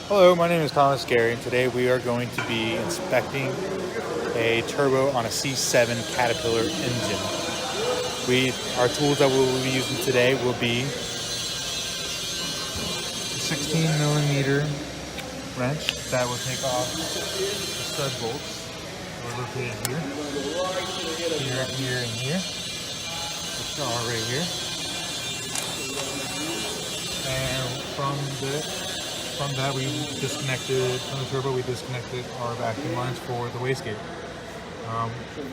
Hello, my name is Thomas Gary, and today we are going to be inspecting a turbo on a C7 Caterpillar engine. Our tools that we will be using today will be a 16 millimeter wrench that will take off the stud bolts. We're located here, and here. Which are right here. And from that, we disconnected from the turbo. We disconnected our vacuum lines for the wastegate.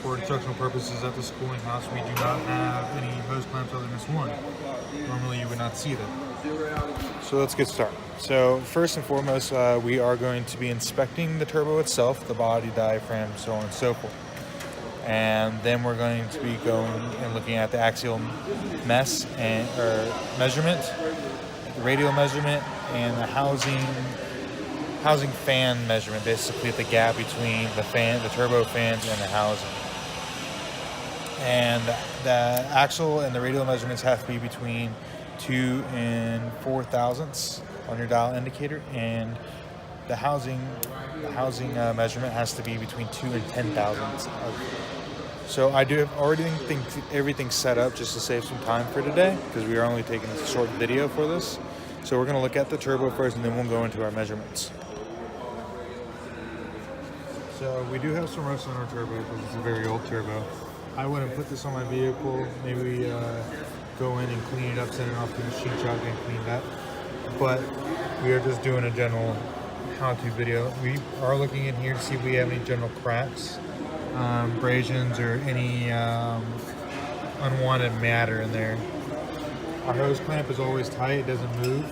For instructional purposes at the schooling house, we do not have any hose clamps other than this one. Normally, you would not see them. So let's get started. So first and foremost, we are going to be inspecting the turbo itself, the body, diaphragm, so on and so forth. And then we're going to be going and looking at the axial measurement, the radial measurement, and the housing fan measurement, basically the gap between the turbo fans and the housing. And the axle and the radial measurements have to be between 2 and 4 thousandths on your dial indicator, and the housing measurement has to be between 2 and 10 thousandths. So I do have already think everything set up just to save some time for today, because we are only taking a short video for this. So we're going to look at the turbo first, and then we'll go into our measurements. So we do have some rust on our turbo because it's a very old turbo. I wouldn't put this on my vehicle. Maybe go in and clean it up, send it off to the machine shop and clean that. But we are just doing a general how-to video. We are looking in here to see if we have any general cracks, abrasions, or any unwanted matter in there. Our hose clamp is always tight, it doesn't move.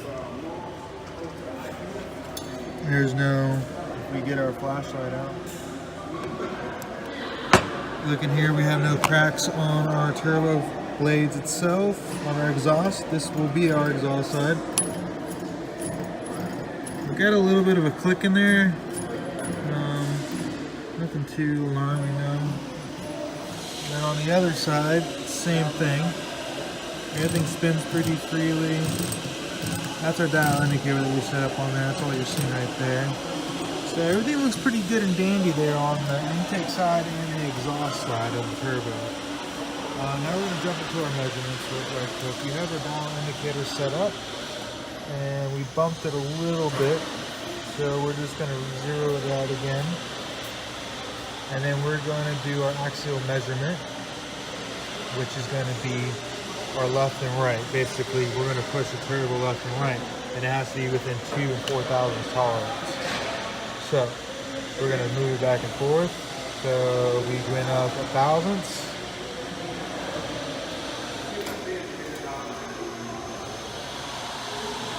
There's no, if we get our flashlight out, look in here, we have no cracks on our turbo blades itself, on our exhaust. This will be our exhaust side. We got a little bit of a click in there. Nothing too alarming though. Then on the other side, same thing. Everything spins pretty freely. That's our dial indicator that we set up on there. That's all you're seeing right there. So everything looks pretty good and dandy there on the intake side and the exhaust side of the turbo. Now we're going to jump into our measurements real quick. We have our dial indicator set up, and we bumped it a little bit. So we're just going to zero it out again. And then we're going to do our axial measurement, which is going to be our left and right. Basically, we're going to push the turbo left and right, and it has to be within 2 and 4 thousandths tolerance. So we're going to move it back and forth. So we went up 1 thousandths.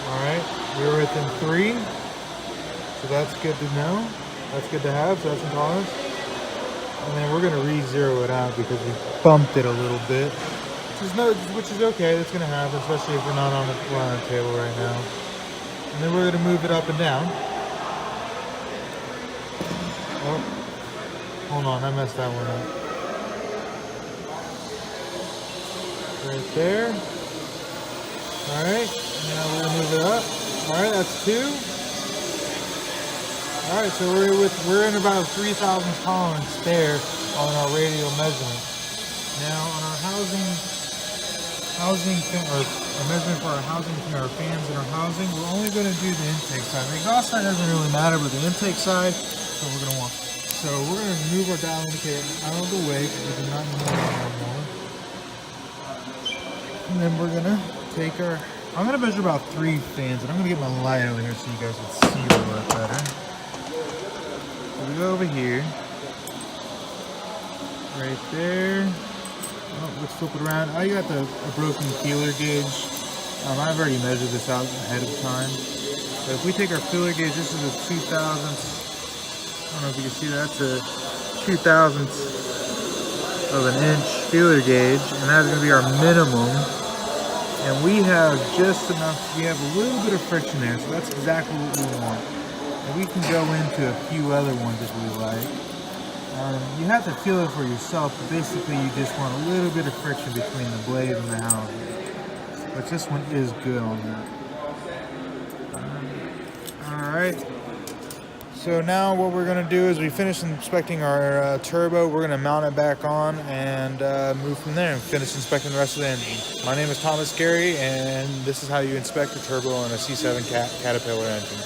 All right, we're within 3. So that's good to know. That's good to have. So that's in tolerance. And then we're going to re-zero it out because we bumped it a little bit. Which is okay, that's going to happen, especially if we're not on the table right now. And then we're going to move it up and down. Oh, hold on, I messed that one up. Right there. Alright, now we're going to move it up. Alright, that's 2. Alright, so we're in about 3 thousandths tolerance there on our radial measurement. Now on our measurement for our housing, our fans and our housing, we're only going to do the intake side. The exhaust side doesn't really matter, but the intake side, so we're going to want. So we're going to move our dial indicator out of the way because we do not need it anymore. And then we're going to take I'm going to measure about 3 fans, and I'm going to get my light over here so you guys can see a little bit better. So we go over here, right there. Oh, let's flip it around. I got a broken feeler gauge. I've already measured this out ahead of time. So if we take our feeler gauge, this is a 2 thousandths. I don't know if you can see that. That's a 2 thousandths of an inch feeler gauge, and that's going to be our minimum. And we have just enough. We have a little bit of friction there, so that's exactly what we want. And we can go into a few other ones if we like. You have to feel it for yourself, but basically you just want a little bit of friction between the blade and the housing. But this one is good on that. Alright, So now what we're going to do is we finish inspecting our turbo. We're going to mount it back on and move from there and finish inspecting the rest of the engine. My name is Thomas Gary, and this is how you inspect a turbo on a C7 Caterpillar engine.